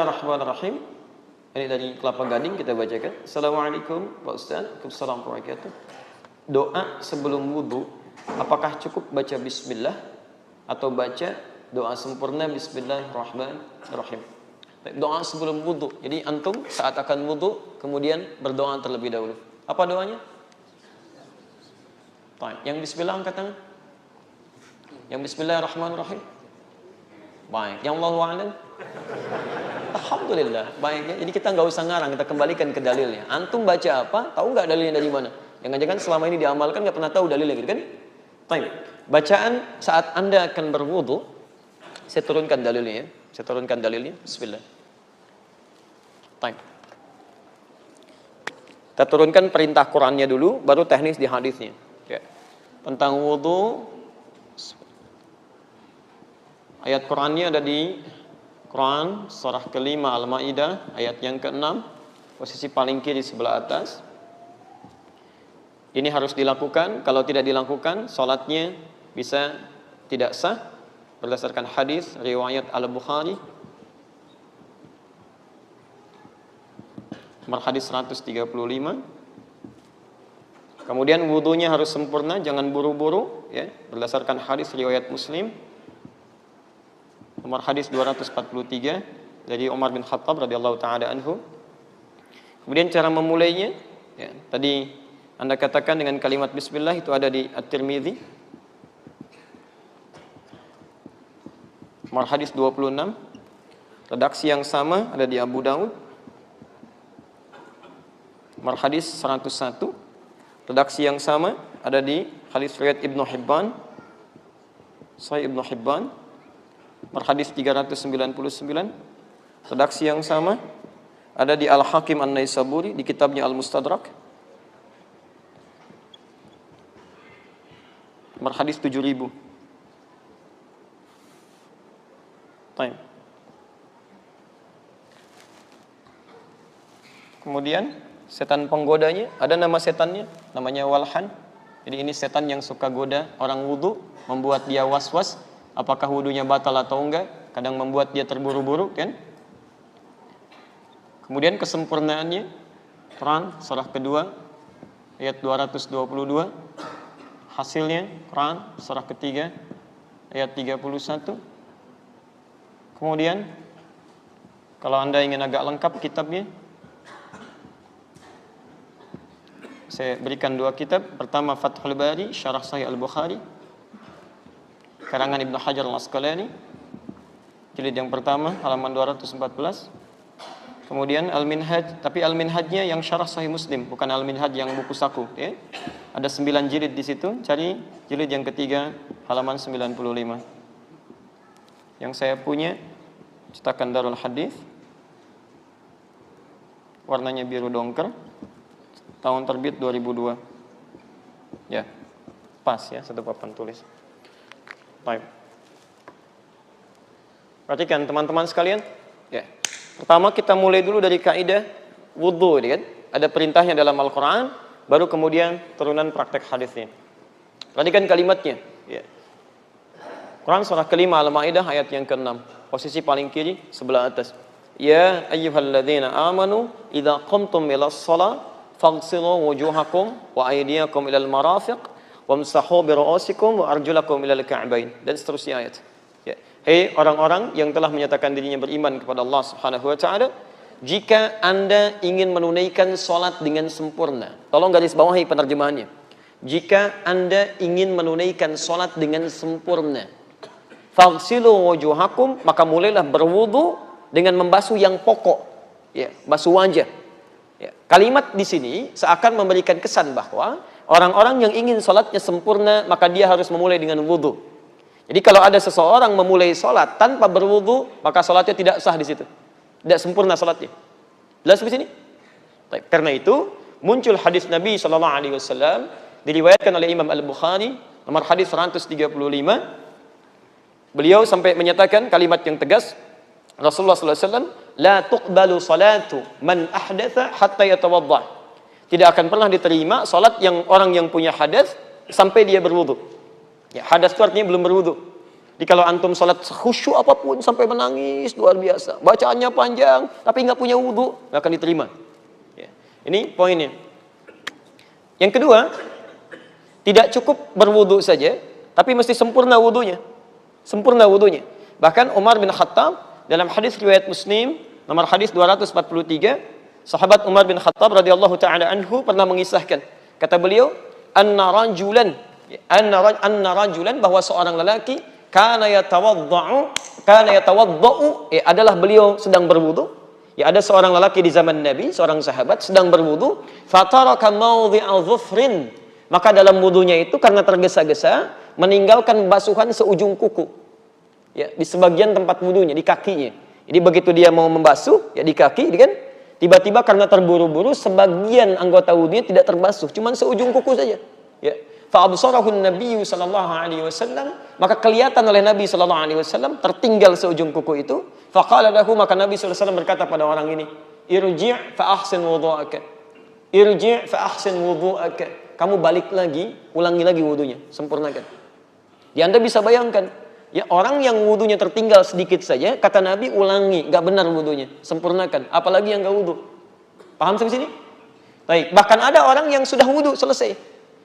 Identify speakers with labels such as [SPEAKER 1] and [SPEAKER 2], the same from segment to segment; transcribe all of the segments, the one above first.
[SPEAKER 1] Bismillahirrahmanirrahim. Ini dari Kelapa Gading kita bacakan. Assalamualaikum Pak Ustaz. Waalaikumsalam warahmatullahi wabarakatuh. Doa sebelum wudu, apakah cukup baca bismillah atau baca doa sempurna Bismillahirrahmanirrahim? Doa sebelum wudu. Jadi antum saat akan wudu kemudian berdoa terlebih dahulu. Apa doanya? Yang bismillah angkat tangan. Yang Bismillahirrahmanirrahim. Baik, yang Allahu a'lam. Alhamdulillah, baiknya. Jadi kita nggak usah ngarang, kita kembalikan ke dalilnya. Antum baca apa? Tahu nggak dalilnya dari mana? Jangan-jangan selama ini diamalkan nggak pernah tahu dalilnya, gitu kan? Baik. Bacaan saat Anda akan berwudu, saya turunkan dalilnya ya. Saya turunkan dalilnya. Bismillah. Baik. Kita turunkan perintah Qur'annya dulu, baru teknis di hadisnya. Ya. Tentang wudu, ayat Qur'annya ada di Quran surah kelima Al-Maidah ayat yang ke-6, posisi paling kiri sebelah atas. Ini harus dilakukan, kalau tidak dilakukan salatnya bisa tidak sah berdasarkan hadis riwayat Al-Bukhari nomor hadis 135. Kemudian wudunya harus sempurna, jangan buru-buru ya, berdasarkan hadis riwayat Muslim nomor hadis 243 dari Umar bin Khattab radhiyallahu taala anhu. Kemudian cara memulainya ya, tadi Anda katakan dengan kalimat bismillah, itu ada di At-Tirmidzi nomor hadis 26. Redaksi yang sama ada di Abu Daud nomor hadis 101. Redaksi yang sama ada di hadis riwayat Ibnu Hibban, Sahih Ibnu Hibban nomor hadis 399. Redaksi yang sama ada di Al-Hakim An-Naisaburi di kitabnya Al-Mustadrak nomor hadis 7000. Baik. Kemudian setan penggodanya, ada nama setannya, namanya Walhan. Jadi ini setan yang suka goda orang wudu, membuat dia was-was apakah wudunya batal atau enggak, kadang membuat dia terburu-buru kan. Kemudian kesempurnaannya, Quran surah kedua ayat 222. Hasilnya Quran surah ketiga ayat 31. Kemudian kalau Anda ingin agak lengkap kitabnya, saya berikan dua kitab. Pertama Fathul Bari Syarah Sahih Al-Bukhari karangan Ibnu Hajar Al-Asqalani, jilid yang pertama halaman 214. Kemudian Al-Minhaj, tapi Al-Minhajnya yang Syarah Sahih Muslim, bukan Al-Minhaj yang buku saku ya. Ada 9 jilid di situ, cari jilid yang ketiga halaman 95. Yang saya punya cetakan Darul Hadis, warnanya biru dongker, tahun terbit 2002. Ya, pas ya, satu papan tulis. Baik. Perhatikan teman-teman sekalian. Ya. Pertama kita mulai dulu dari kaidah wudu, kan? Ada perintahnya dalam Al-Qur'an, baru kemudian turunan praktek hadisnya. Perhatikan kalimatnya. Ya. Quran surah kelima Al-Maidah ayat yang ke-6, posisi paling kiri sebelah atas. Ya ayyuhalladzina amanu idza qumtum ilas shalah faghsilu wujuhakum wa aydiyakum ilal marafiq wamsahu bi ru'usikum wa arjulakum ilal ka'bain, dan seterusnya ayat. Ya. Hei orang-orang yang telah menyatakan dirinya beriman kepada Allah Subhanahu wa taala, jika Anda ingin menunaikan salat dengan sempurna. Tolong garis bawahi penerjemahannya. Jika Anda ingin menunaikan salat dengan sempurna, faghsilu wujuhakum, maka mulailah berwudu dengan membasuh yang pokok. Ya, basuh wajah. Ya. Kalimat di sini seakan memberikan kesan bahwa orang-orang yang ingin sholatnya sempurna, maka dia harus memulai dengan wudu. Jadi kalau ada seseorang memulai sholat tanpa berwudu, maka sholatnya tidak sah di situ, tidak sempurna sholatnya. Jelas di sini? Karena itu muncul hadis Nabi SAW diriwayatkan oleh Imam Al-Bukhari nomor hadis 135. Beliau sampai menyatakan kalimat yang tegas, Rasulullah SAW, la tuqbalu salatu man ahdatha hatta yatawaddah. Tidak akan pernah diterima salat yang orang yang punya hadas sampai dia berwudu. Ya, hadas itu artinya belum berwudu. Jadi kalau antum sholat khusyuk apapun sampai menangis luar biasa, bacaannya panjang, tapi nggak punya wudhu, nggak akan diterima. Ya. Ini poinnya. Yang kedua, tidak cukup berwudhu saja, tapi mesti sempurna wudhunya. Sempurna wudhunya. Bahkan Umar bin Khattab dalam hadis riwayat Muslim nomor hadis 243, sahabat Umar bin Khattab radhiyallahu taala anhu pernah mengisahkan, kata beliau, anna rajulan bahwa seorang lelaki kana yatawaddau adalah beliau sedang berwudu. Ya, ada seorang lelaki di zaman Nabi, seorang sahabat sedang berwudu, fataraka mawdhi'a dhufrin, maka dalam wudunya itu karena tergesa-gesa meninggalkan basuhan seujung kuku. Ya, di sebagian tempat wudunya, di kakinya. Jadi begitu dia mau membasuh, ya di kaki, kan? Tiba-tiba karena terburu-buru sebagian anggota wudunya tidak terbasuh, cuman seujung kuku saja. Ya. Fa'absarahu Nabi sallallahu alaihi wasallam, maka kelihatan oleh Nabi sallallahu alaihi wasallam tertinggal seujung kuku itu. Faqala lahu, maka Nabi sallallahu alaihi wasallam berkata pada orang ini, irji' fa ahsin wudu'aka. Irji' fa ahsin wudu'aka. Kamu balik lagi, ulangi lagi wudunya, sempurnakan. Ya, Anda bisa bayangkan, ya orang yang wudunya tertinggal sedikit saja, kata Nabi ulangi, enggak benar wudunya, sempurnakan. Apalagi yang enggak wudu. Paham sampai sini? Baik, bahkan ada orang yang sudah wudu selesai,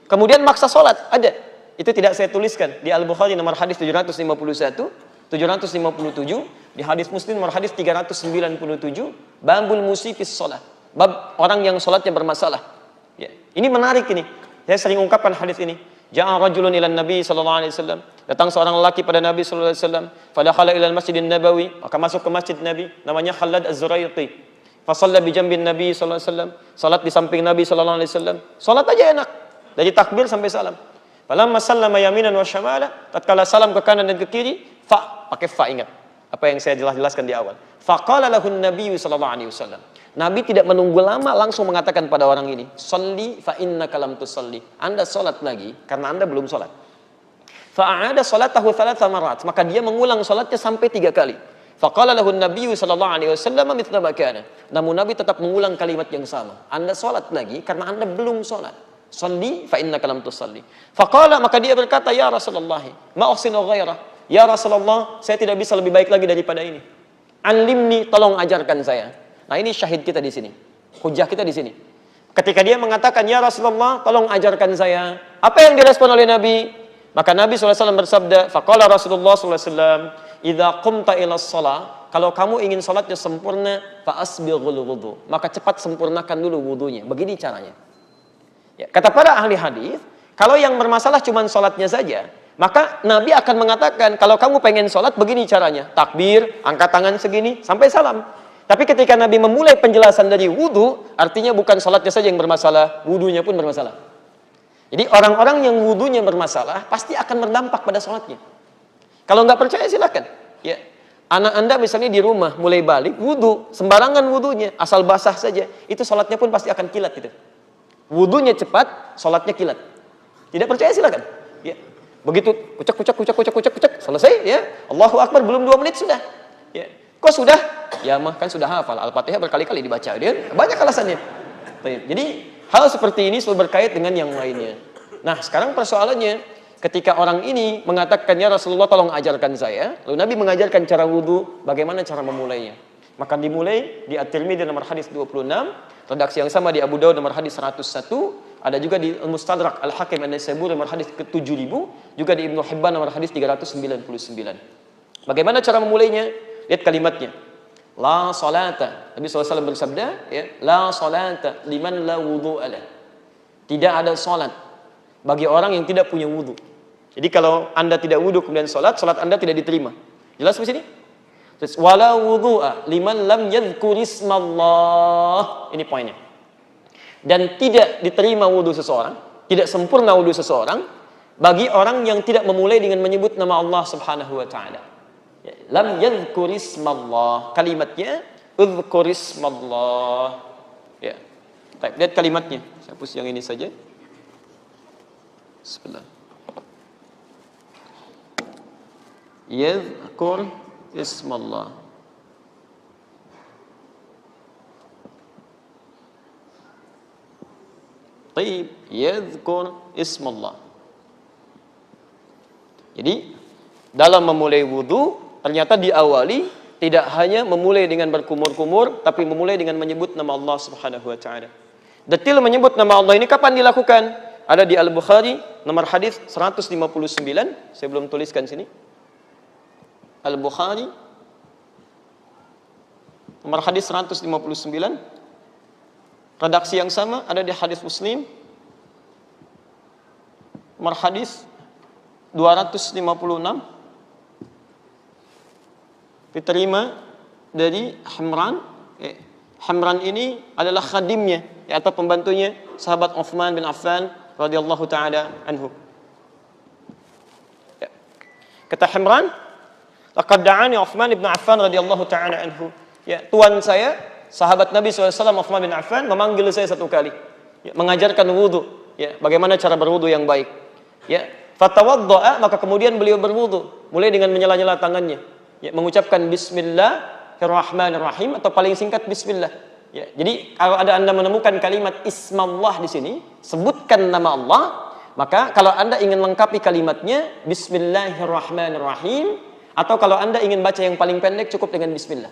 [SPEAKER 1] kemudian maksa sholat, ada. Itu tidak saya tuliskan di Al-Bukhari nomor hadis 751, 757, di hadis Muslim nomor hadis 397, babul musifis sholat, bab orang yang sholatnya bermasalah. Ya, ini menarik ini. Saya sering ungkapkan hadis ini. Ja'a rajulun ila Nabi sallallahu alaihi wasallam. Datang seorang lelaki pada Nabi sallallahu alaihi wasallam. Fadakhala ila al-Masjidin Nabawi, maka masuk ke masjid Nabi, namanya Khalad Az-Zuraiti. Fa shalla bi jambin Nabi sallallahu alaihi wasallam. Salat di samping Nabi sallallahu alaihi wasallam. Salat aja enak. Dari takbir sampai salam. Falamma sallama yaminan wa syamala, tatkala salam ke kanan dan ke kiri, pakai fa, ingat apa yang saya jelaskan di awal. Faqala lahu an-nabiy sallallahu alaihi wasallam. Nabi tidak menunggu lama, langsung mengatakan pada orang ini, "Shalli fa innaka lam tusalli." Anda salat lagi karena Anda belum salat. Fa'ada salatahu 3 marat, maka dia mengulang salatnya sampai 3 kali. Faqala lahu an-nabiy sallallahu alaihi wasallam mithla ma kana. Namun Nabi tetap mengulang kalimat yang sama. Anda salat lagi karena Anda belum salat. Shalli fa innaka lam tusalli. Faqala, maka dia berkata, "Ya Rasulullah, ma uhsinu ghairah." Ya Rasulullah, saya tidak bisa lebih baik lagi daripada ini. Alimni, tolong ajarkan saya. Nah, ini syahid kita di sini. Hujah kita di sini. Ketika dia mengatakan, "Ya Rasulullah, tolong ajarkan saya." Apa yang direspon oleh Nabi? Maka Nabi SAW bersabda, faqala Rasulullah SAW, "Idza qumta ila shalah," kalau kamu ingin salatnya sempurna, fa asbighul wudu, maka cepat sempurnakan dulu wudunya. Begini caranya. Ya, kata para ahli hadis, kalau yang bermasalah cuma salatnya saja, maka Nabi akan mengatakan, kalau kamu pengen salat begini caranya. Takbir, angkat tangan segini sampai salam. Tapi ketika Nabi memulai penjelasan dari wudu, artinya bukan salatnya saja yang bermasalah, wudunya pun bermasalah. Jadi orang-orang yang wudunya bermasalah pasti akan berdampak pada salatnya. Kalau nggak percaya silakan. Ya, anak Anda misalnya di rumah mulai balik wudu, sembarangan wudunya, asal basah saja, itu salatnya pun pasti akan kilat itu. Wudunya cepat, salatnya kilat. Tidak percaya silakan. Ya, begitu kucak, selesai ya. Allahu Akbar, belum 2 menit sudah. Ya. Kok sudah? Ya mah kan sudah hafal Al-Fatihah berkali-kali dibaca dia. Banyak alasannya. Jadi hal seperti ini selalu berkait dengan yang lainnya. Nah, sekarang persoalannya ketika orang ini mengatakan, "Ya Rasulullah, tolong ajarkan saya." Lalu Nabi mengajarkan cara wudu, bagaimana cara memulainya. Maka dimulai di At-Tirmidzi nomor hadis 26, redaksi yang sama di Abu Dawud nomor hadis 101, ada juga di Mustadrak Al-Hakim An-Naisaburi nomor hadis ke-7000, juga di Ibnu Hibban nomor hadis 399. Bagaimana cara memulainya? Lihat kalimatnya. La salata. Nabi SAW bersabda, ya, la salata liman la wudu'a lah. Tidak ada salat bagi orang yang tidak punya wudu. Jadi kalau Anda tidak wudu kemudian salat Anda tidak diterima. Jelas di sini? Terus wala wudu'a liman lam yadhkurismallah. Ini poinnya. Dan tidak diterima wudu seseorang, tidak sempurna wudu seseorang bagi orang yang tidak memulai dengan menyebut nama Allah Subhanahu wa taala. Lam yadhkurismallah, kalimatnya udhkurismallah. Ya. Baik, lihat kalimatnya. Saya hapus yang ini saja. Bismillah. Yadhkur ismallah. Taib, yadhkur ismallah. Jadi dalam memulai wudu ternyata diawali tidak hanya memulai dengan berkumur-kumur, tapi memulai dengan menyebut nama Allah Subhanahu wa taala. Detil menyebut nama Allah ini kapan dilakukan? Ada di Al-Bukhari nomor hadis 159. Saya belum tuliskan sini. Al-Bukhari nomor hadis 159. Redaksi yang sama ada di hadis Muslim nomor hadis 256, diterima dari Hamran. Hamran ini adalah khadimnya atau pembantunya sahabat Utsman bin Affan radhiyallahu taala anhu. Kata Hamran, laqad da'ani Utsman bin Affan radhiyallahu taala anhu. Tuan saya, sahabat Nabi SAW Utsman bin Affan memanggil saya satu kali, mengajarkan wudu, bagaimana cara berwudu yang baik. Fatawadda'a, maka kemudian beliau berwudu, mulai dengan menyela-nyela tangannya, mengucapkan Bismillahirrahmanirrahim atau paling singkat Bismillah. Jadi kalau ada Anda menemukan kalimat Ismallah di sini, sebutkan nama Allah, maka kalau Anda ingin lengkapi kalimatnya Bismillahirrahmanirrahim, atau kalau Anda ingin baca yang paling pendek cukup dengan Bismillah.